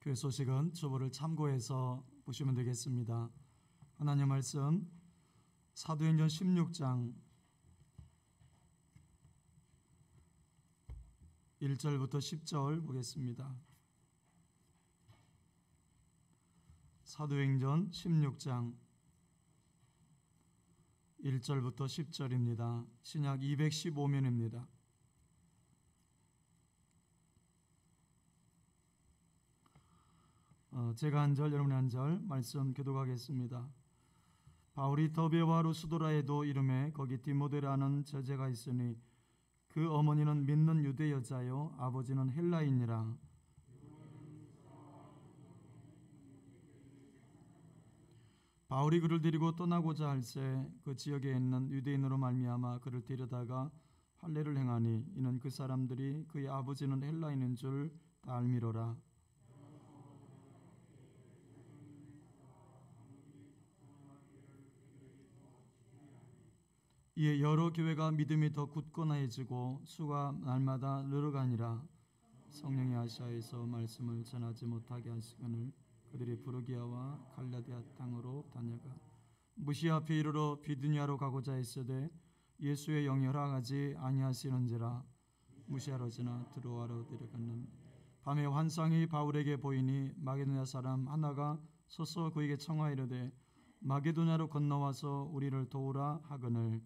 교회 소식은 주보를 참고해서 보시면 되겠습니다. 하나님 말씀 사도행전 16장 1절부터 10절 보겠습니다. 사도행전 16장 1절부터 10절입니다. 신약 215면입니다. 제가 한 절, 여러분이 한 절 말씀 교독하겠습니다. 바울이 더베와 루스도라에도 이름에 거기 디모데라는 제자가 있으니 그 어머니는 믿는 유대 여자요 아버지는 헬라인이라. 바울이 그를 데리고 떠나고자 할새 그 지역에 있는 유대인으로 말미암아 그를 데려다가 할례를 행하니 이는 그 사람들이 그의 아버지는 헬라인인 줄 다 알미로라. 이에 여러 교회가 믿음이 더 굳건해지고 수가 날마다 늘어가니라. 성령이 아시아에서 말씀을 전하지 못하게 하시거늘 그들이 부르기아와 갈라디아 땅으로 다녀가 무시아 앞에 이르러 비두니아로 가고자 했으되 예수의 영이 허락하지 아니하시는지라. 무시아로 지나 드로아로 내려갔는 밤에 환상이 바울에게 보이니 마게도냐 사람 하나가 서서 그에게 청하이르되 마게도냐로 건너와서 우리를 도우라 하거늘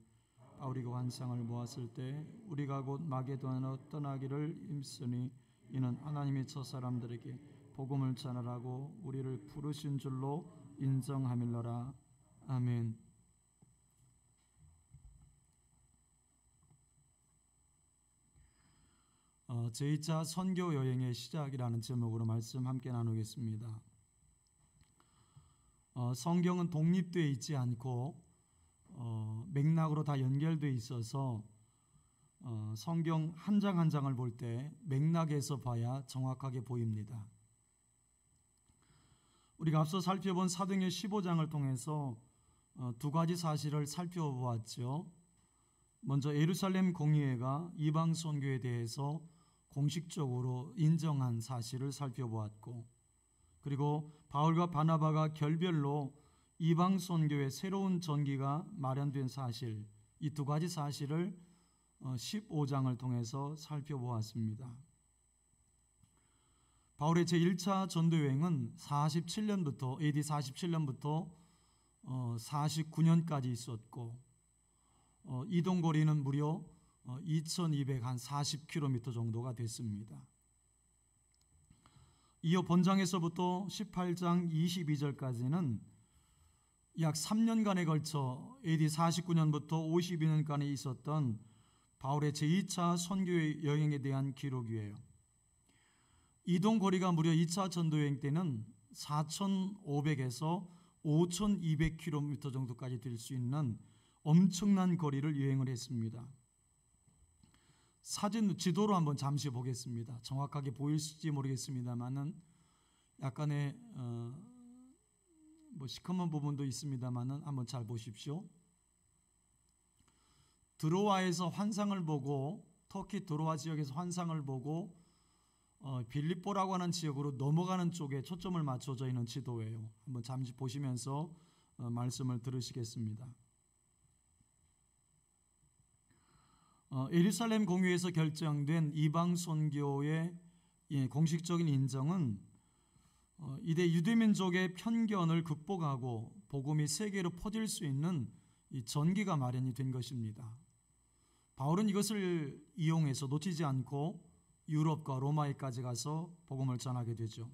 바울이 그 환상을 모았을 때 우리가 곧 마게도냐로 떠나기를 힘쓰니 이는 하나님이 저 사람들에게 복음을 전하라고 우리를 부르신 줄로 인정함일러라. 아멘. 제2차 선교 여행의 시작이라는 제목으로 말씀 함께 나누겠습니다. 성경은 독립되어 있지 않고 맥락으로 다 연결되어 있어서 성경 한 장 한 장을 볼 때 맥락에서 봐야 정확하게 보입니다. 우리가 앞서 살펴본 사도행전 15장을 통해서 두 가지 사실을 살펴보았죠. 먼저 예루살렘 공의회가 이방 선교에 대해서 공식적으로 인정한 사실을 살펴보았고, 그리고 바울과 바나바가 결별로 이방 선교의 새로운 전기가 마련된 사실, 이 두 가지 사실을 15장을 통해서 살펴보았습니다. 바울의 제1차 전도여행은 47년부터 AD 47년부터 49년까지 있었고 이동거리는 무려 2240km 정도가 됐습니다. 이어 본장에서부터 18장 22절까지는 약 3년간에 걸쳐 AD 49년부터 52년간에 있었던 바울의 제2차 선교 여행에 대한 기록이에요. 이동 거리가 무려 2차 전도여행 때는 4,500에서 5,200km 정도까지 될 수 있는 엄청난 거리를 여행을 했습니다. 사진 지도로 한번 잠시 보겠습니다. 정확하게 보일지 모르겠습니다만은 약간의 시커먼 부분도 있습니다만은 한번 잘 보십시오. 드로아에서 환상을 보고 터키 드로아 지역에서 환상을 보고 빌립보라고 하는 지역으로 넘어가는 쪽에 초점을 맞춰져 있는 지도예요. 한번 잠시 보시면서 말씀을 들으시겠습니다. 예루살렘 공의회에서 결정된 이방 선교의 공식적인 인정은 이대 유대민족의 편견을 극복하고 복음이 세계로 퍼질 수 있는 이 전기가 마련이 된 것입니다. 바울은 이것을 이용해서 놓치지 않고 유럽과 로마에까지 가서 복음을 전하게 되죠.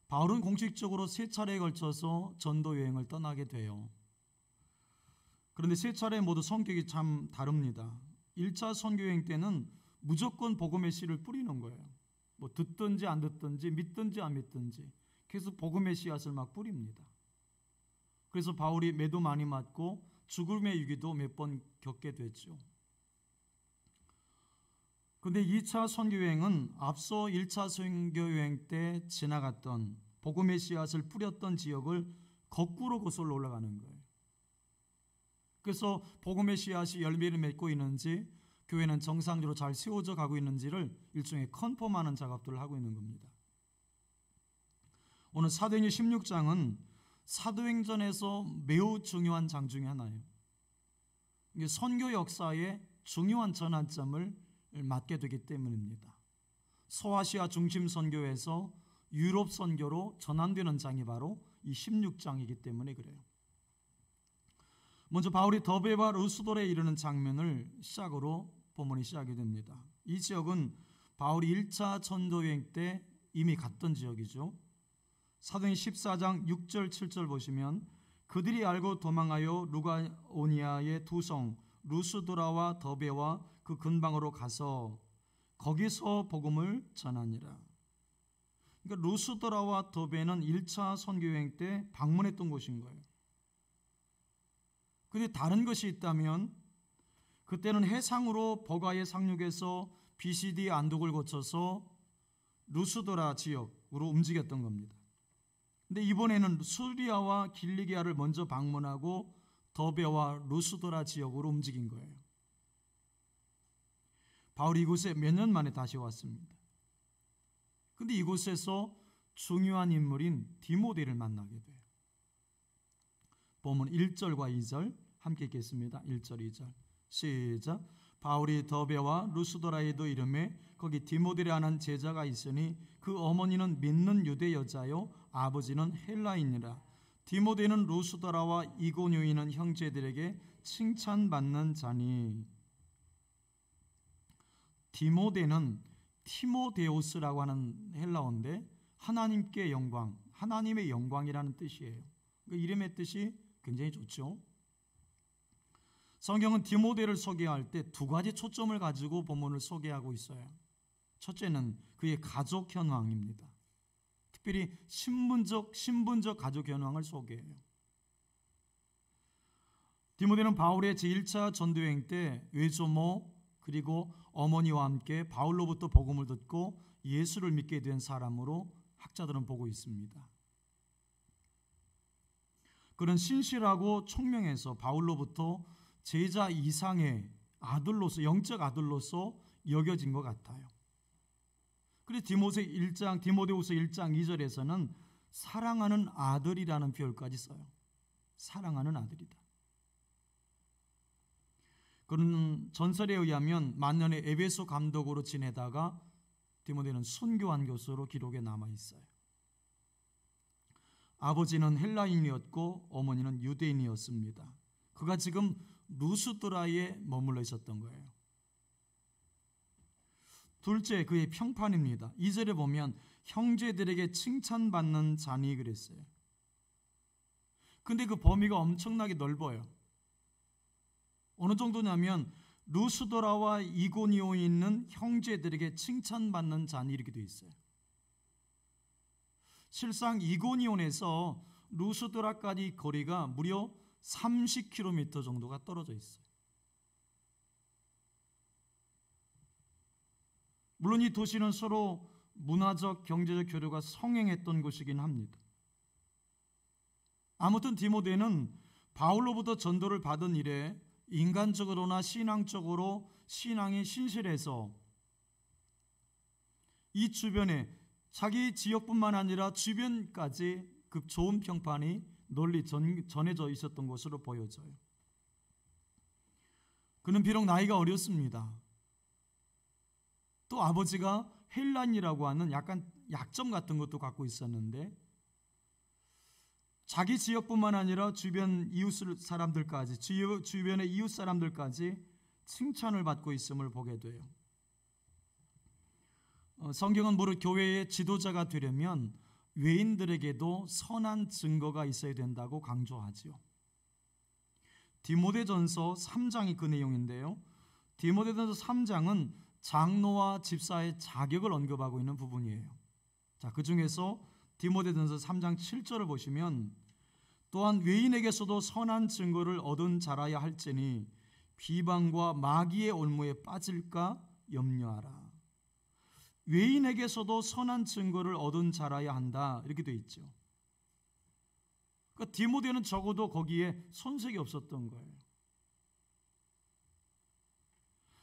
바울은 공식적으로 3차례에 걸쳐서 전도 여행을 떠나게 돼요. 그런데 3차례 모두 성격이 참 다릅니다. 1차 선교 여행 때는 무조건 복음의 씨를 뿌리는 거예요. 듣든지 안 듣든지 믿든지 안 믿든지 계속 복음의 씨앗을 막 뿌립니다. 그래서 바울이 매도 많이 맞고 죽음의 위기도 몇 번 겪게 됐죠. 그런데 2차 선교여행은 앞서 1차 선교여행 때 지나갔던 복음의 씨앗을 뿌렸던 지역을 거꾸로 거슬러 올라가는 거예요. 그래서 복음의 씨앗이 열매를 맺고 있는지 교회는 정상적으로 잘 세워져 가고 있는지를 일종의 컨펌하는 작업들을 하고 있는 겁니다. 오늘 사도행전 16장은 사도행전에서 매우 중요한 장 중에 하나예요. 이게 선교 역사의 중요한 전환점을 맞게 되기 때문입니다. 소아시아 중심 선교에서 유럽 선교로 전환되는 장이 바로 이 16장이기 때문에 그래요. 먼저 바울이 더베와 루스돌에 이르는 장면을 시작으로 본문이 시작이 됩니다. 이 지역은 바울이 1차 전도여행 때 이미 갔던 지역이죠. 사도행 14장 6절 7절 보시면 그들이 알고 도망하여 루가오니아의 두 성 루스도라와 더베와 그 근방으로 가서 거기서 복음을 전하니라. 그러니까 루스도라와 더베는 1차 선교여행 때 방문했던 곳인 거예요. 그런데 다른 것이 있다면 그때는 해상으로 버가의 상륙에서 비시디 안독을 거쳐서 루스도라 지역으로 움직였던 겁니다. 근데 이번에는 수리아와 길리기아를 먼저 방문하고 더베와 루스도라 지역으로 움직인 거예요. 바울이 이곳에 몇 년 만에 다시 왔습니다. 근데 이곳에서 중요한 인물인 디모데를 만나게 돼요. 본문 1절과 2절 함께 읽겠습니다. 1절 2절 시작. 바울이 더베와 루스도라에도 이르매 거기 디모데라는 제자가 있으니 그 어머니는 믿는 유대 여자요 아버지는 헬라인이라. 디모데는 루스도라와 이고뇨이는 형제들에게 칭찬받는 자니. 디모데는 티모데우스라고 하는 헬라어인데 하나님께 영광, 하나님의 영광이라는 뜻이에요. 그 이름의 뜻이 굉장히 좋죠. 성경은 디모데를 소개할 때 두 가지 초점을 가지고 본문을 소개하고 있어요. 첫째는 그의 가족 현황입니다. 특별히 신분적 가족 현황을 소개해요. 디모데는 바울의 제1차 전도여행 때 외조모 그리고 어머니와 함께 바울로부터 복음을 듣고 예수를 믿게 된 사람으로 학자들은 보고 있습니다. 그는 신실하고 총명해서 바울로부터 제자 이상의 아들로서, 영적 아들로서 여겨진 것 같아요. 그래서 디모데후서 1장 2절에서는 사랑하는 아들이라는 표현까지 써요. 사랑하는 아들이다. 그는 전설에 의하면 만년의 에베소 감독으로 지내다가 디모데는 순교한 것으로 기록에 남아 있어요. 아버지는 헬라인이었고 어머니는 유대인이었습니다. 그가 지금 루스드라에 머물러 있었던 거예요. 둘째, 그의 평판입니다. 2절에 보면 형제들에게 칭찬받는 자니 그랬어요. 근데 그 범위가 엄청나게 넓어요. 어느 정도냐면 루스도라와 이고니오에 있는 형제들에게 칭찬받는 자니 이렇게 되어 있어요. 실상 이고니온에서 루스도라까지 거리가 무려 30km 정도가 떨어져 있어요. 물론 이 도시는 서로 문화적, 경제적 교류가 성행했던 곳이긴 합니다. 아무튼 디모데는 바울로부터 전도를 받은 이래 인간적으로나 신앙적으로 신앙이 신실해서 이 주변에 자기 지역뿐만 아니라 주변까지 그 좋은 평판이 널리 전해져 있었던 것으로 보여져요. 그는 비록 나이가 어렸습니다. 또 아버지가 헬란이라고 하는 약간 약점 같은 것도 갖고 있었는데 자기 지역뿐만 아니라 주변 이웃 사람들까지 주변의 이웃 사람들까지 칭찬을 받고 있음을 보게 돼요. 성경은 무릇 교회의 지도자가 되려면 외인들에게도 선한 증거가 있어야 된다고 강조하지요. 디모데전서 3장이 그 내용인데요. 디모데전서 3장은 장로와 집사의 자격을 언급하고 있는 부분이에요. 자, 그 중에서 디모데전서 3장 7절을 보시면 또한 외인에게서도 선한 증거를 얻은 자라야 할지니 비방과 마귀의 올무에 빠질까 염려하라. 외인에게서도 선한 증거를 얻은 자라야 한다 이렇게 되어 있죠. 그러니까 디모데는 적어도 거기에 손색이 없었던 거예요.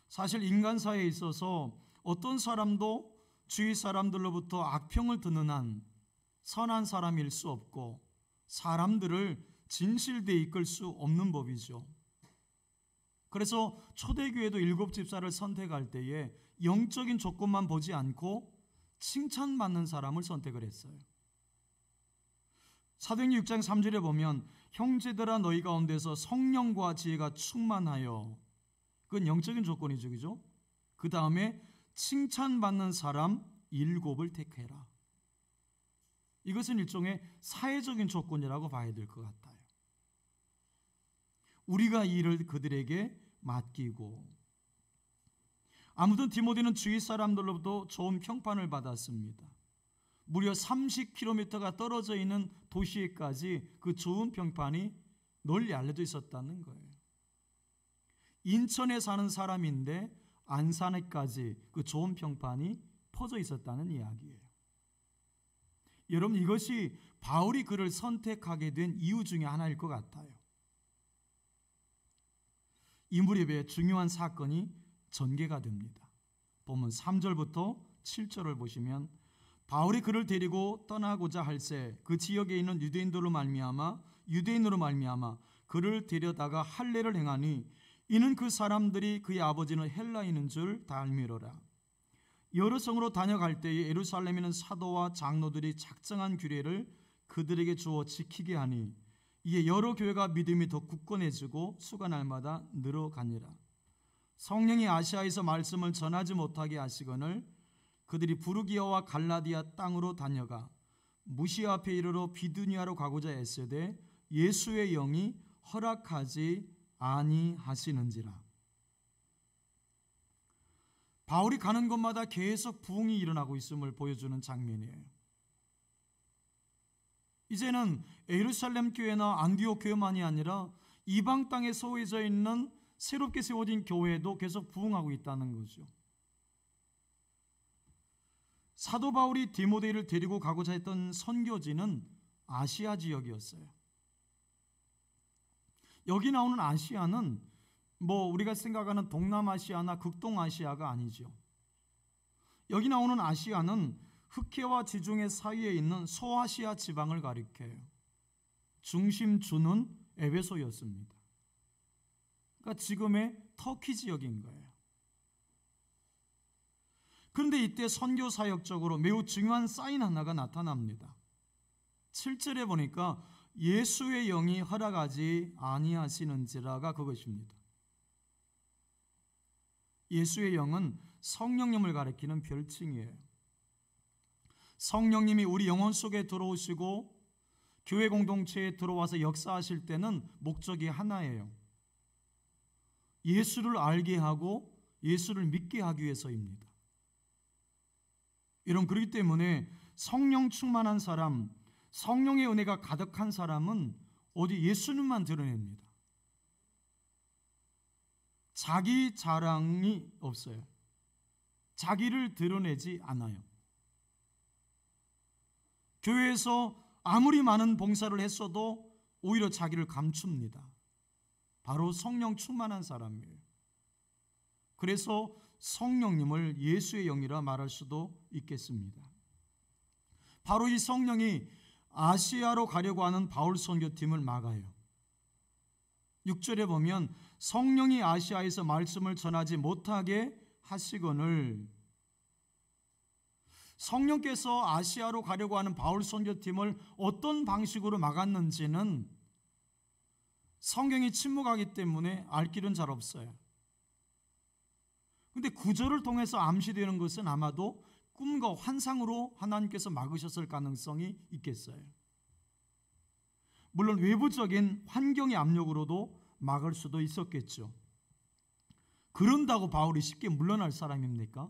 사실 인간사에 있어서 어떤 사람도 주위 사람들로부터 악평을 듣는 한 선한 사람일 수 없고 사람들을 진실되에 이끌 수 없는 법이죠. 그래서 초대교회도 7 집사를 선택할 때에 영적인 조건만 보지 않고 칭찬받는 사람을 선택을 했어요. 사도행전 6장 3절에 보면 형제들아 너희 가운데서 성령과 지혜가 충만하여, 그건 영적인 조건이죠, 그죠? 그 다음에 칭찬받는 사람 7을 택해라. 이것은 일종의 사회적인 조건이라고 봐야 될 것 같아요. 우리가 이 일을 그들에게 맡기고, 아무튼 디모데는 주위 사람들로부터 좋은 평판을 받았습니다. 무려 30km가 떨어져 있는 도시에까지 그 좋은 평판이 널리 알려져 있었다는 거예요. 인천에 사는 사람인데 안산에까지 그 좋은 평판이 퍼져 있었다는 이야기예요. 여러분, 이것이 바울이 그를 선택하게 된 이유 중에 하나일 것 같아요. 이 무렵에 중요한 사건이 전개가 됩니다. 보면 3절부터 7절을 보시면 바울이 그를 데리고 떠나고자 할새 그 지역에 있는 유대인으로 말미암아 그를 데려다가 할례를 행하니 이는 그 사람들이 그의 아버지는 헬라인인 줄 다 알미로라. 여러 성으로 다녀갈 때에 예루살렘에 있는 사도와 장로들이 작정한 규례를 그들에게 주어 지키게 하니 이에 여러 교회가 믿음이 더 굳건해지고 수가 날마다 늘어가니라. 성령이 아시아에서 말씀을 전하지 못하게 하시거늘 그들이 부르기아와 갈라디아 땅으로 다녀가 무시아 앞에 이르러 비두니아로 가고자 애쓰되 예수의 영이 허락하지 아니하시는지라. 바울이 가는 곳마다 계속 부흥이 일어나고 있음을 보여주는 장면이에요. 이제는 예루살렘 교회나 안디옥 교회만이 아니라 이방 땅에 소외져 있는 새롭게 세워진 교회도 계속 부흥하고 있다는 거죠. 사도 바울이 디모데를 데리고 가고자 했던 선교지는 아시아 지역이었어요. 여기 나오는 아시아는 우리가 생각하는 동남아시아나 극동아시아가 아니죠. 여기 나오는 아시아는 흑해와 지중해 사이에 있는 소아시아 지방을 가리켜요. 중심주는 에베소였습니다. 그러니까 지금의 터키 지역인 거예요. 그런데 이때 선교 사역적으로 매우 중요한 사인 하나가 나타납니다. 7절에 보니까 예수의 영이 허락하지 아니하시는지라가 그것입니다. 예수의 영은 성령님을 가리키는 별칭이에요. 성령님이 우리 영혼 속에 들어오시고 교회 공동체에 들어와서 역사하실 때는 목적이 하나예요. 예수를 알게 하고 예수를 믿게 하기 위해서입니다. 여러분, 그렇기 때문에 성령 충만한 사람, 성령의 은혜가 가득한 사람은 오직 예수님만 드러냅니다. 자기 자랑이 없어요. 자기를 드러내지 않아요. 교회에서 아무리 많은 봉사를 했어도 오히려 자기를 감춥니다. 바로 성령 충만한 사람이에요. 그래서 성령님을 예수의 영이라 말할 수도 있겠습니다. 바로 이 성령이 아시아로 가려고 하는 바울 선교팀을 막아요. 6절에 보면 성령이 아시아에서 말씀을 전하지 못하게 하시거늘, 성령께서 아시아로 가려고 하는 바울 선교팀을 어떤 방식으로 막았는지는 성경이 침묵하기 때문에 알 길은 잘 없어요. 그런데 구절을 통해서 암시되는 것은 아마도 꿈과 환상으로 하나님께서 막으셨을 가능성이 있겠어요. 물론 외부적인 환경의 압력으로도 막을 수도 있었겠죠. 그런다고 바울이 쉽게 물러날 사람입니까?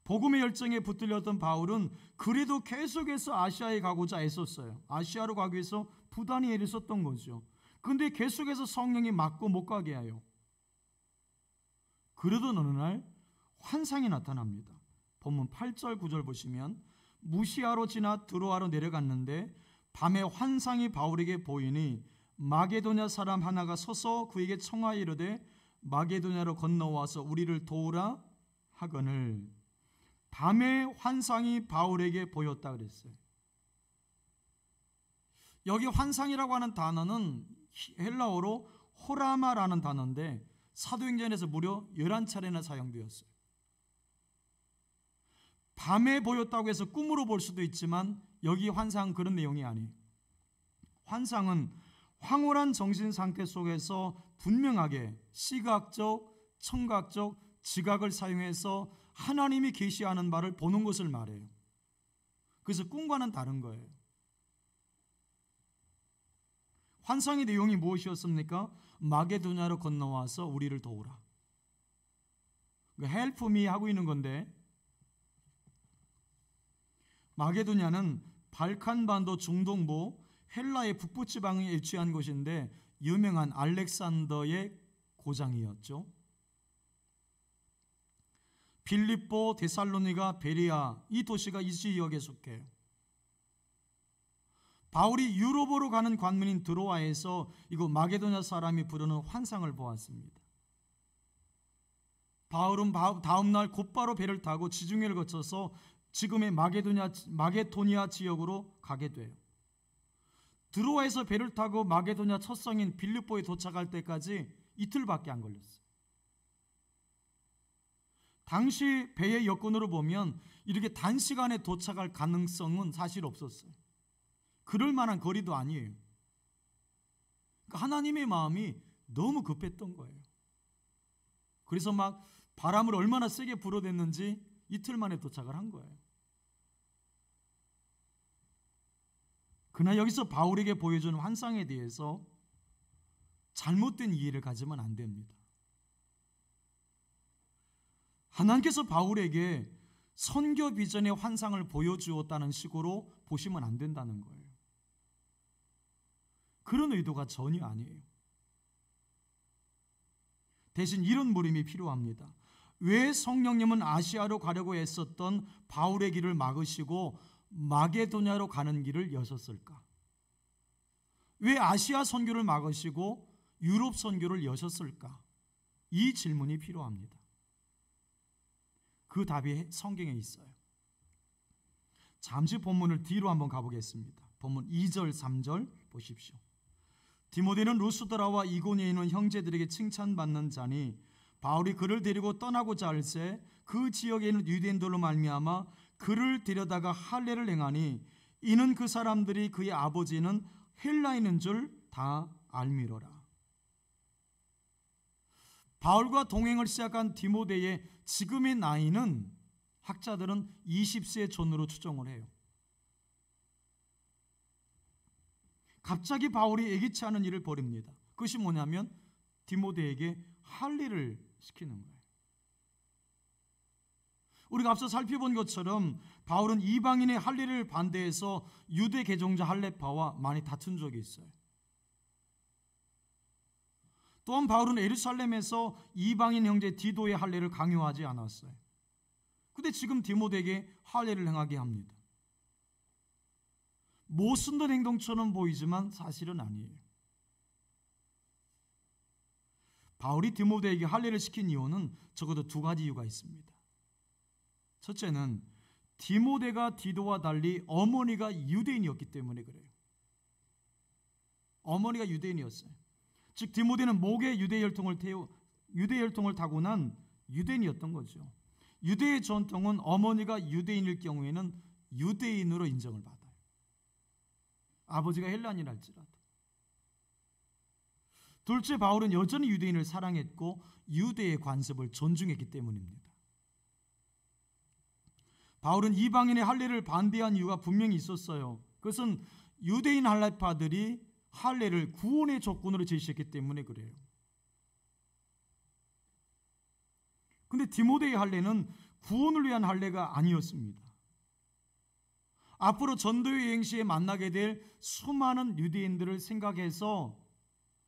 복음의 열정에 붙들렸던 바울은 그래도 계속해서 아시아에 가고자 애썼어요. 아시아로 가기 위해서 부단히 애를 썼던 거죠. 그런데 계속해서 성령이 막고 못 가게 해요. 그러던 어느 날 환상이 나타납니다. 본문 8절 9절 보시면 무시아로 지나 드로아로 내려갔는데 밤에 환상이 바울에게 보이니 마게도냐 사람 하나가 서서 그에게 청하여 이르되 마게도냐로 건너와서 우리를 도우라 하거늘. 밤의 환상이 바울에게 보였다 그랬어요. 여기 환상이라고 하는 단어는 헬라어로 호라마라는 단어인데 사도행전에서 무려 11차례나 사용되었어요. 밤에 보였다고 해서 꿈으로 볼 수도 있지만 여기 환상은 그런 내용이 아니에요. 환상은 황홀한 정신 상태 속에서 분명하게 시각적, 청각적, 지각을 사용해서 하나님이 계시하는 바를 보는 것을 말해요. 그래서 꿈과는 다른 거예요. 환상의 내용이 무엇이었습니까? 마게도냐로 건너와서 우리를 도우라. Help me 하고 있는 건데, 마게도냐는 발칸반도 중동부 헬라의 북부 지방에 위치한 곳인데 유명한 알렉산더의 고장이었죠. 빌립보, 데살로니가, 베레아 이 도시가 이 지역에 속해요. 바울이 유럽으로 가는 관문인 드로아에서 이곳 마게도냐 사람이 부르는 환상을 보았습니다. 바울은 다음 날 곧바로 배를 타고 지중해를 거쳐서 지금의 마게도니아 지역으로 가게 돼요. 드로아에서 배를 타고 마게도냐 첫 성인 빌립보에 도착할 때까지 이틀밖에 안 걸렸어요. 당시 배의 여건으로 보면 이렇게 단시간에 도착할 가능성은 사실 없었어요. 그럴 만한 거리도 아니에요. 그러니까 하나님의 마음이 너무 급했던 거예요. 그래서 막 바람을 얼마나 세게 불어댔는지 이틀 만에 도착을 한 거예요. 그러나 여기서 바울에게 보여준 환상에 대해서 잘못된 이해를 가지면 안 됩니다. 하나님께서 바울에게 선교 비전의 환상을 보여주었다는 식으로 보시면 안 된다는 거예요. 그런 의도가 전혀 아니에요. 대신 이런 물음이 필요합니다. 왜 성령님은 아시아로 가려고 애썼던 바울의 길을 막으시고 마게도냐로 가는 길을 여셨을까? 왜 아시아 선교를 막으시고 유럽 선교를 여셨을까? 이 질문이 필요합니다. 그 답이 성경에 있어요. 잠시 본문을 뒤로 한번 가보겠습니다. 본문 2절, 3절 보십시오. 디모데는 루스드라와 이고니에 있는 형제들에게 칭찬받는 자니 바울이 그를 데리고 떠나고자 할새 그 지역에 있는 유대인들로 말미암아 그를 데려다가 할례를 행하니 이는 그 사람들이 그의 아버지는 헬라인인 줄 다 알미러라. 바울과 동행을 시작한 디모데의 지금의 나이는 학자들은 20세 전후로 추정을 해요. 갑자기 바울이 예기치 않은 일을 벌입니다. 그것이 뭐냐면 디모데에게 할례를 시키는 거예요. 우리가 앞서 살펴본 것처럼 바울은 이방인의 할례를 반대해서 유대 개종자 할례파와 많이 다툰 적이 있어요. 또한 바울은 예루살렘에서 이방인 형제 디도의 할례를 강요하지 않았어요. 근데 지금 디모데에게 할례를 행하게 합니다. 모순된 행동처럼 보이지만 사실은 아니에요. 바울이 디모데에게 할례를 시킨 이유는 적어도 두 가지 이유가 있습니다. 첫째는 디모데가 디도와 달리 어머니가 유대인이었기 때문에 그래요. 어머니가 유대인이었어요. 즉 디모데는 목에 유대 혈통을 타고난 유대인이었던 거죠. 유대의 전통은 어머니가 유대인일 경우에는 유대인으로 인정을 받아요. 아버지가 헬라인이랄지라도. 둘째, 바울은 여전히 유대인을 사랑했고 유대의 관습을 존중했기 때문입니다. 바울은 이방인의 할례를 반대한 이유가 분명히 있었어요. 그것은 유대인 할례파들이 할례를 구원의 조건으로 제시했기 때문에 그래요. 근데 디모데의 할례는 구원을 위한 할례가 아니었습니다. 앞으로 전도의 여행 시에 만나게 될 수많은 유대인들을 생각해서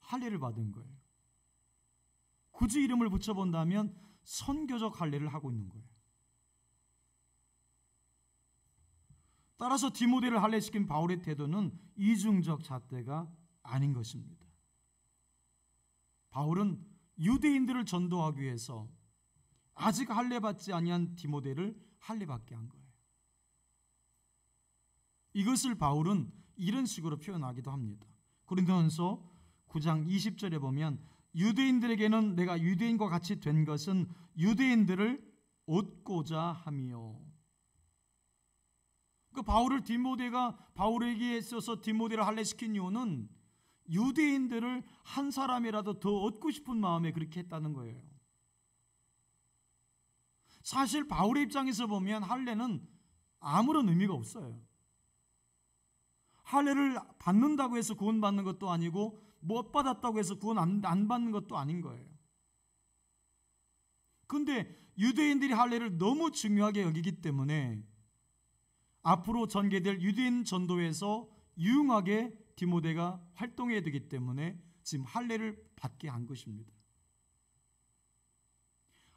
할례를 받은 거예요. 굳이 이름을 붙여본다면 선교적 할례를 하고 있는 거예요. 따라서 디모데를 할례시킨 바울의 태도는 이중적 잣대가 아닌 것입니다. 바울은 유대인들을 전도하기 위해서 아직 할례받지 아니한 디모데를 할례받게 한 거예요. 이것을 바울은 이런 식으로 표현하기도 합니다. 고린도전서 9장 20절에 보면 유대인들에게는 내가 유대인과 같이 된 것은 유대인들을 얻고자 함이요. 그 바울에게 있어서 디모데를 할례시킨 이유는 유대인들을 한 사람이라도 더 얻고 싶은 마음에 그렇게 했다는 거예요. 사실 바울의 입장에서 보면 할례는 아무런 의미가 없어요. 할례를 받는다고 해서 구원받는 것도 아니고 못 받았다고 해서 구원 안 받는 것도 아닌 거예요. 근데 유대인들이 할례를 너무 중요하게 여기기 때문에 앞으로 전개될 유대인 전도에서 유용하게 디모데가 활동해야 되기 때문에 지금 할례를 받게 한 것입니다.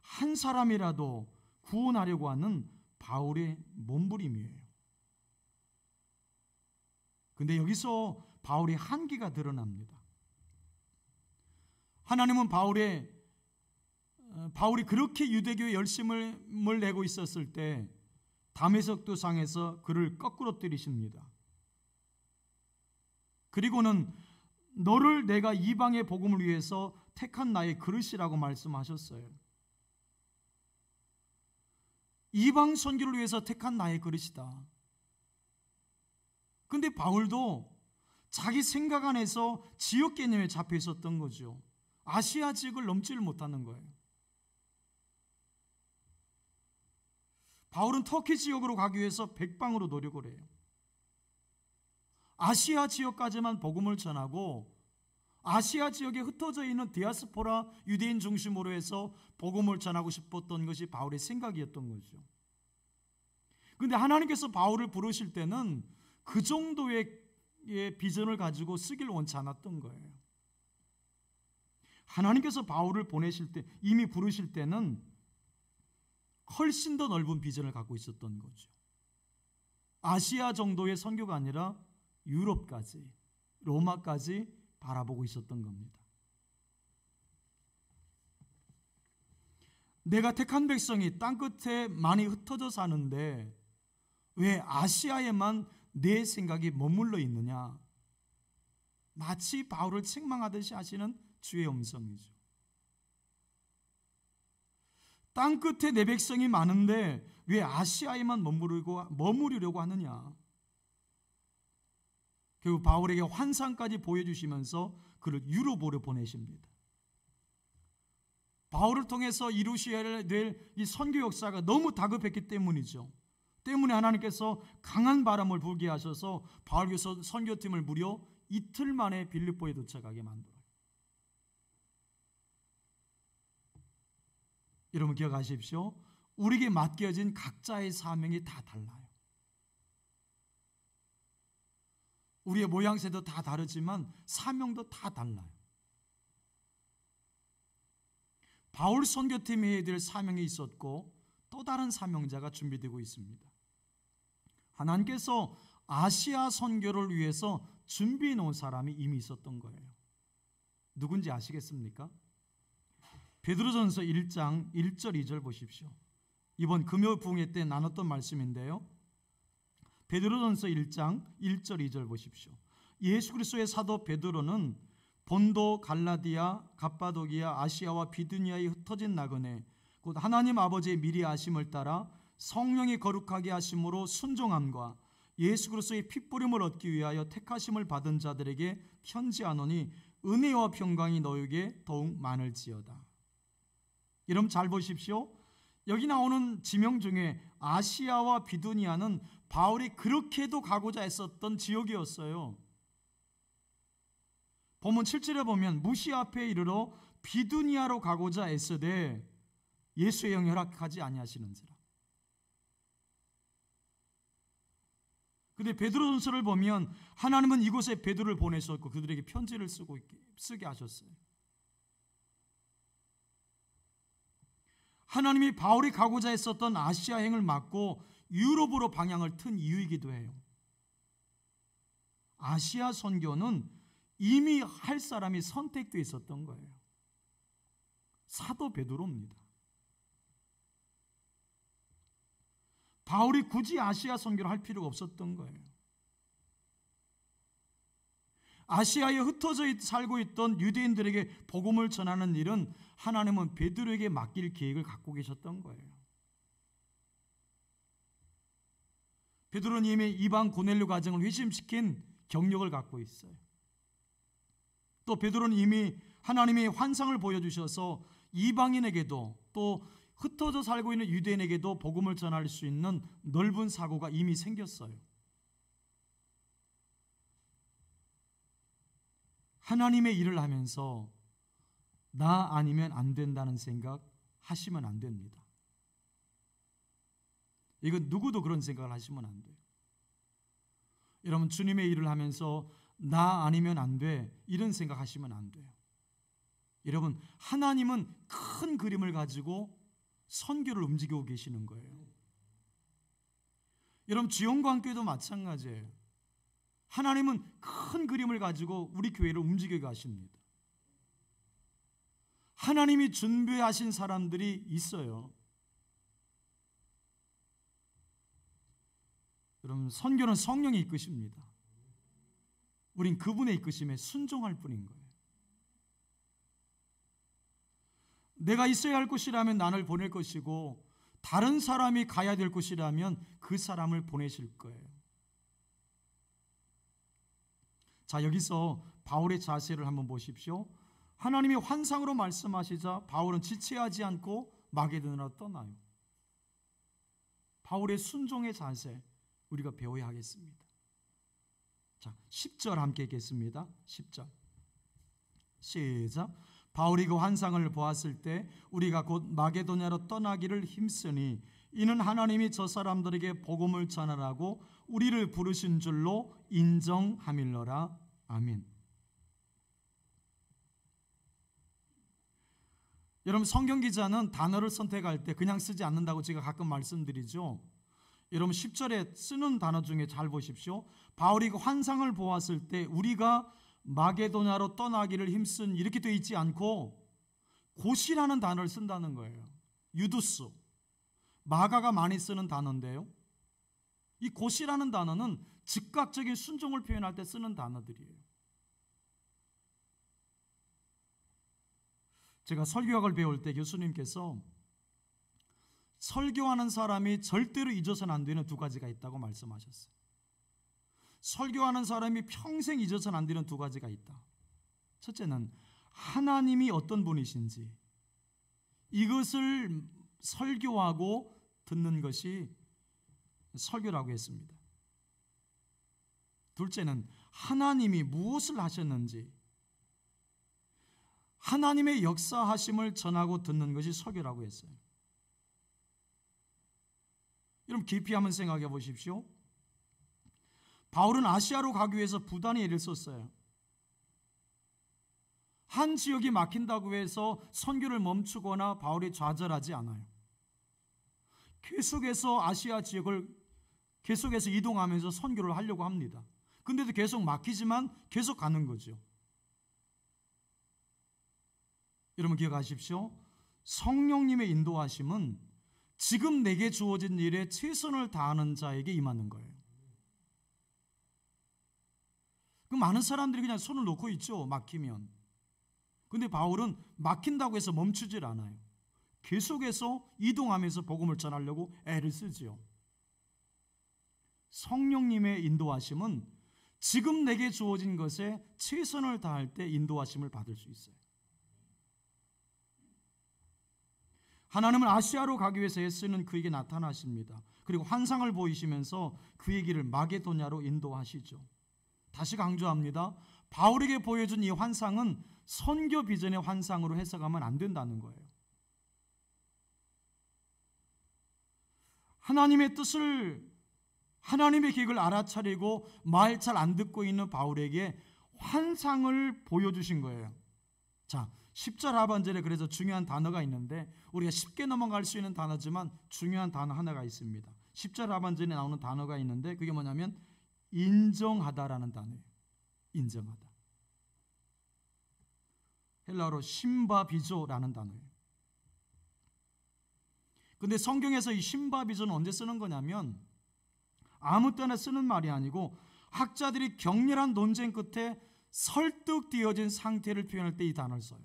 한 사람이라도 구원하려고 하는 바울의 몸부림이에요. 근데 여기서 바울의 한계가 드러납니다. 하나님은 바울이 그렇게 유대교에 열심을 내고 있었을 때 다메섹도 상에서 그를 거꾸로 때리십니다. 그리고는 너를 내가 이방의 복음을 위해서 택한 나의 그릇이라고 말씀하셨어요. 이방 선교를 위해서 택한 나의 그릇이다. 근데 바울도 자기 생각 안에서 지역 개념에 잡혀 있었던 거죠. 아시아 지역을 넘지를 못하는 거예요. 바울은 터키 지역으로 가기 위해서 백방으로 노력을 해요. 아시아 지역까지만 복음을 전하고 아시아 지역에 흩어져 있는 디아스포라 유대인 중심으로 해서 복음을 전하고 싶었던 것이 바울의 생각이었던 거죠. 그런데 하나님께서 바울을 부르실 때는 그 정도의 비전을 가지고 쓰길 원치 않았던 거예요. 하나님께서 바울을 보내실 때, 이미 부르실 때는 훨씬 더 넓은 비전을 갖고 있었던 거죠. 아시아 정도의 선교가 아니라 유럽까지, 로마까지 바라보고 있었던 겁니다. 내가 택한 백성이 땅끝에 많이 흩어져 사는데 왜 아시아에만 내 생각이 머물러 있느냐? 마치 바울을 책망하듯이 하시는 주의 음성이죠. 땅끝에 내 백성이 많은데 왜 아시아에만 머무르려고 하느냐? 결국 바울에게 환상까지 보여주시면서 그를 유럽으로 보내십니다. 바울을 통해서 이루셔야 될 이 선교 역사가 너무 다급했기 때문이죠. 때문에 하나님께서 강한 바람을 불게 하셔서 바울교서 선교팀을 무려 이틀 만에 빌립보에 도착하게 만들어요. 여러분 기억하십시오. 우리에게 맡겨진 각자의 사명이 다 달라요. 우리의 모양새도 다 다르지만 사명도 다 달라요. 바울 선교팀이 해야 될 사명이 있었고 또 다른 사명자가 준비되고 있습니다. 하나님께서 아시아 선교를 위해서 준비해 놓은 사람이 이미 있었던 거예요. 누군지 아시겠습니까? 베드로전서 1장 1절 2절 보십시오. 이번 금요 부흥회 때 나눴던 말씀인데요. 베드로전서 1장 1절 2절 보십시오. 예수 그리스도의 사도 베드로는 본도, 갈라디아, 갑바도기아, 아시아와 비두니아에 흩어진 나그네 곧 하나님 아버지의 미리 아심을 따라 성령이 거룩하게 하심으로 순종함과 예수 그리스도의 핏부림을 얻기 위하여 택하심을 받은 자들에게 편지하노니 은혜와 평강이 너에게 더욱 많을지어다. 여러분 잘 보십시오. 여기 나오는 지명 중에 아시아와 비두니아는 바울이 그렇게도 가고자 했었던 지역이었어요. 본문 7절에 보면 무시 앞에 이르러 비두니아로 가고자 애쓰되 예수의 영이 허락하지 아니하시는지라. 근데 베드로전서를 보면 하나님은 이곳에 베드로를 보내셨고 그들에게 편지를 쓰게 하셨어요. 하나님이 바울이 가고자 했었던 아시아행을 막고 유럽으로 방향을 튼 이유이기도 해요. 아시아 선교는 이미 할 사람이 선택되어 있었던 거예요. 사도 베드로입니다. 바울이 굳이 아시아 선교를 할 필요가 없었던 거예요. 아시아에 흩어져 살고 있던 유대인들에게 복음을 전하는 일은 하나님은 베드로에게 맡길 계획을 갖고 계셨던 거예요. 베드로는 이미 이방 고넬료 가정을 회심시킨 경력을 갖고 있어요. 또 베드로는 이미 하나님의 환상을 보여주셔서 이방인에게도 또 흩어져 살고 있는 유대인에게도 복음을 전할 수 있는 넓은 사고가 이미 생겼어요. 하나님의 일을 하면서 나 아니면 안 된다는 생각 하시면 안 됩니다. 이건 누구도 그런 생각을 하시면 안 돼요. 여러분, 주님의 일을 하면서 나 아니면 안 돼, 이런 생각 하시면 안 돼요. 여러분, 하나님은 큰 그림을 가지고 선교를 움직이고 계시는 거예요. 여러분, 지원광교회도 마찬가지예요. 하나님은 큰 그림을 가지고 우리 교회를 움직여 가십니다. 하나님이 준비하신 사람들이 있어요. 여러분, 선교는 성령이 이끄십니다. 우린 그분의 이끄심에 순종할 뿐인 거예요. 내가 있어야 할 곳이라면 나를 보낼 것이고 다른 사람이 가야 될 곳이라면 그 사람을 보내실 거예요. 자, 여기서 바울의 자세를 한번 보십시오. 하나님이 환상으로 말씀하시자 바울은 지체하지 않고 마게도냐로 떠나요. 바울의 순종의 자세 우리가 배워야 하겠습니다. 자, 10절 함께 읽겠습니다. 10절 시작. 바울이 그 환상을 보았을 때 우리가 곧 마게도냐로 떠나기를 힘쓰니 이는 하나님이 저 사람들에게 복음을 전하라고 우리를 부르신 줄로 인정함일러라. 아멘. 여러분, 성경 기자는 단어를 선택할 때 그냥 쓰지 않는다고 제가 가끔 말씀드리죠. 여러분, 10절에 쓰는 단어 중에 잘 보십시오. 바울이 그 환상을 보았을 때 우리가 마게도냐로 떠나기를 힘쓴, 이렇게 되어 있지 않고 곧이라는 단어를 쓴다는 거예요. 유두스, 마가가 많이 쓰는 단어인데요, 이 곧이라는 단어는 즉각적인 순종을 표현할 때 쓰는 단어들이에요. 제가 설교학을 배울 때 교수님께서 설교하는 사람이 절대로 잊어서는 안 되는 두 가지가 있다고 말씀하셨어요. 설교하는 사람이 평생 잊어서는 안 되는 두 가지가 있다. 첫째는 하나님이 어떤 분이신지 이것을 설교하고 듣는 것이 설교라고 했습니다. 둘째는 하나님이 무엇을 하셨는지, 하나님의 역사하심을 전하고 듣는 것이 설교라고 했어요. 여러분, 깊이 한번 생각해 보십시오. 바울은 아시아로 가기 위해서 부단히 애를 썼어요. 한 지역이 막힌다고 해서 선교를 멈추거나 바울이 좌절하지 않아요. 계속해서 아시아 지역을 계속해서 이동하면서 선교를 하려고 합니다. 근데도 계속 막히지만 계속 가는 거죠. 여러분, 기억하십시오. 성령님의 인도하심은 지금 내게 주어진 일에 최선을 다하는 자에게 임하는 거예요. 그 많은 사람들이 그냥 손을 놓고 있죠, 막히면. 근데 바울은 막힌다고 해서 멈추질 않아요. 계속해서 이동하면서 복음을 전하려고 애를 쓰지요. 성령님의 인도하심은 지금 내게 주어진 것에 최선을 다할 때 인도하심을 받을 수 있어요. 하나님은 아시아로 가기 위해서 애쓰는 그에게 나타나십니다. 그리고 환상을 보이시면서 그의 길을 마게도냐로 인도하시죠. 다시 강조합니다. 바울에게 보여준 이 환상은 선교 비전의 환상으로 해석하면 안 된다는 거예요. 하나님의 뜻을, 하나님의 계획을 알아차리고 말 잘 안 듣고 있는 바울에게 환상을 보여주신 거예요. 자, 10절 하반절에 그래서 중요한 단어가 있는데 우리가 쉽게 넘어갈 수 있는 단어지만 중요한 단어 하나가 있습니다. 10절 하반절에 나오는 단어가 있는데 그게 뭐냐면 인정하다라는 단어예요. 인정하다. 헬라어로 심바비조라는 단어예요. 근데 성경에서 이 신바비존은 언제 쓰는 거냐면 아무 때나 쓰는 말이 아니고 학자들이 격렬한 논쟁 끝에 설득되어진 상태를 표현할 때 이 단어를 써요.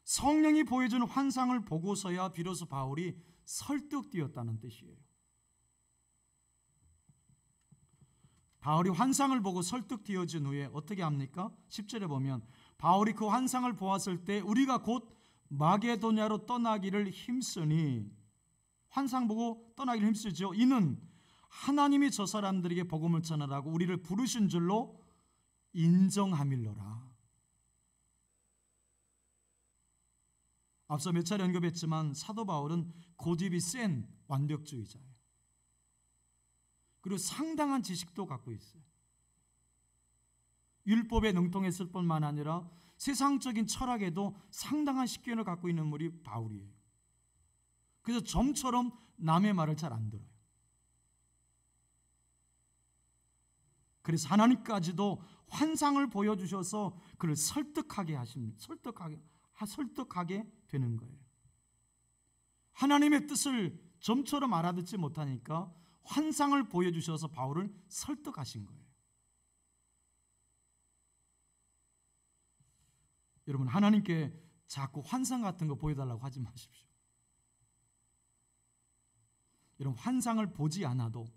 성령이 보여주는 환상을 보고서야 비로소 바울이 설득되었다는 뜻이에요. 바울이 환상을 보고 설득되어진 후에 어떻게 합니까? 10절에 보면 바울이 그 환상을 보았을 때 우리가 곧 마게도냐로 떠나기를 힘쓰니, 환상 보고 떠나기를 힘쓰죠. 이는 하나님이 저 사람들에게 복음을 전하라고 우리를 부르신 줄로 인정함일러라. 앞서 몇 차례 언급했지만 사도 바울은 고집이 센 완벽주의자예요. 그리고 상당한 지식도 갖고 있어요. 율법에 능통했을 뿐만 아니라 세상적인 철학에도 상당한 식견을 갖고 있는 인물이 바울이에요. 그래서 점처럼 남의 말을 잘 안 들어요. 그래서 하나님까지도 환상을 보여주셔서 그를 설득하게 하십니다. 설득하게 되는 거예요. 하나님의 뜻을 점처럼 알아듣지 못하니까 환상을 보여주셔서 바울을 설득하신 거예요. 여러분, 하나님께 자꾸 환상 같은 거 보여달라고 하지 마십시오. 여러분, 환상을 보지 않아도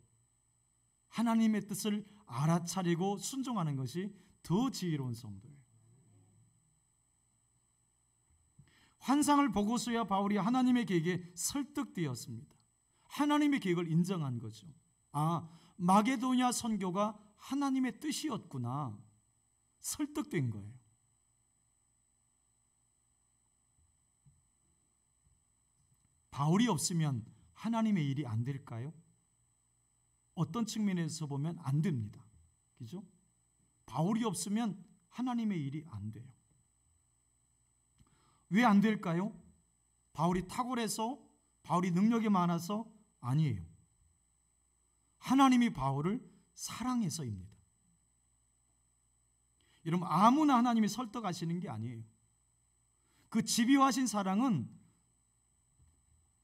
하나님의 뜻을 알아차리고 순종하는 것이 더 지혜로운 성도예요. 환상을 보고서야 바울이 하나님의 계획에 설득되었습니다. 하나님의 계획을 인정한 거죠. 아, 마게도냐 선교가 하나님의 뜻이었구나. 설득된 거예요. 바울이 없으면 하나님의 일이 안 될까요? 어떤 측면에서 보면 안 됩니다. 그죠? 바울이 없으면 하나님의 일이 안 돼요. 왜 안 될까요? 바울이 탁월해서, 바울이 능력이 많아서? 아니에요. 하나님이 바울을 사랑해서입니다. 여러분, 아무나 하나님이 설득하시는 게 아니에요. 그 집요하신 사랑은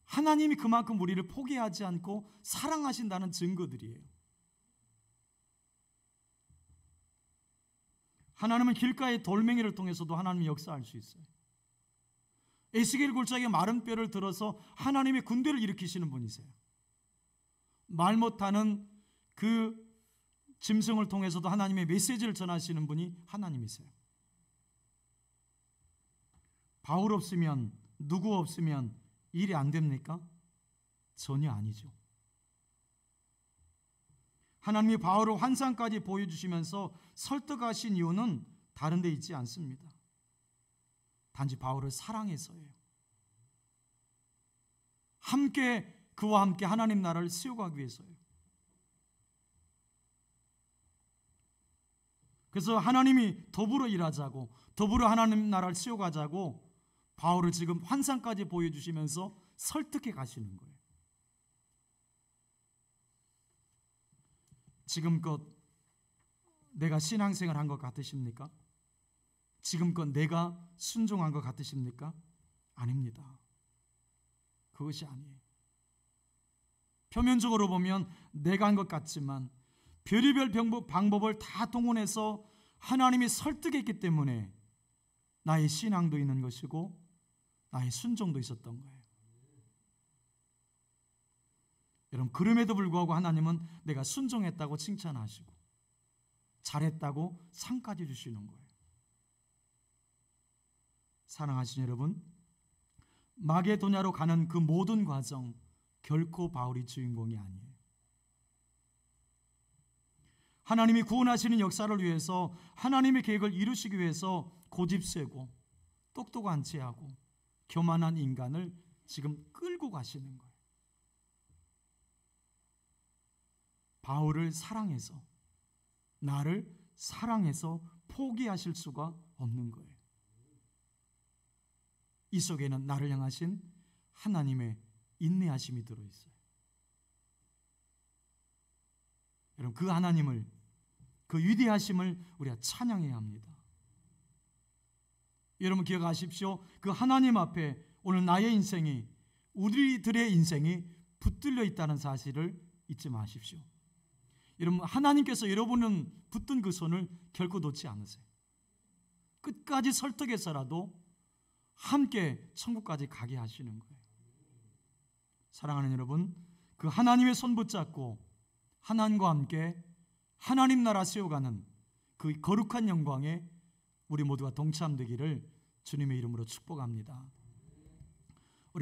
하나님이 그만큼 우리를 포기하지 않고 사랑하신다는 증거들이에요. 하나님은 길가의 돌멩이를 통해서도 하나님이 역사할 수 있어요. 에스겔 골짜기에 마른 뼈를 들어서 하나님의 군대를 일으키시는 분이세요. 말 못하는 그 짐승을 통해서도 하나님의 메시지를 전하시는 분이 하나님이세요. 바울 없으면, 누구 없으면 일이 안 됩니까? 전혀 아니죠. 하나님이 바울을 환상까지 보여주시면서 설득하신 이유는 다른 데 있지 않습니다. 단지 바울을 사랑해서예요. 함께 그와 함께 하나님 나라를 세워가기 위해서예요. 그래서 하나님이 더불어 일하자고, 더불어 하나님 나라를 세워가자고 바울을 지금 환상까지 보여주시면서 설득해 가시는 거예요. 지금껏 내가 신앙생활 한 것 같으십니까? 지금껏 내가 순종한 것 같으십니까? 아닙니다. 그것이 아니에요. 표면적으로 보면 내가 한 것 같지만 별의별 방법을 다 동원해서 하나님이 설득했기 때문에 나의 신앙도 있는 것이고 나의 순종도 있었던 거예요. 여러분, 그럼에도 불구하고 하나님은 내가 순종했다고 칭찬하시고 잘했다고 상까지 주시는 거예요. 사랑하시는 여러분, 마게도냐로 가는 그 모든 과정 결코 바울이 주인공이 아니에요. 하나님이 구원하시는 역사를 위해서, 하나님의 계획을 이루시기 위해서 고집세고 똑똑한 체하고 교만한 인간을 지금 끌고 가시는 거예요. 바울을 사랑해서, 나를 사랑해서 포기하실 수가 없는 거예요. 이 속에는 나를 향하신 하나님의 인내하심이 들어있어요. 여러분, 그 하나님을, 그 위대하심을 우리가 찬양해야 합니다. 여러분 기억하십시오. 그 하나님 앞에 오늘 나의 인생이, 우리들의 인생이 붙들려 있다는 사실을 잊지 마십시오. 여러분, 하나님께서 여러분은 붙든 그 손을 결코 놓지 않으세요. 끝까지 설득해서라도 함께 천국까지 가게 하시는 거예요. 사랑하는 여러분, 그 하나님의 손 붙잡고 하나님과 함께 하나님 나라 세워가는 그 거룩한 영광에 우리 모두가 동참되기를 주님의 이름으로 축복합니다.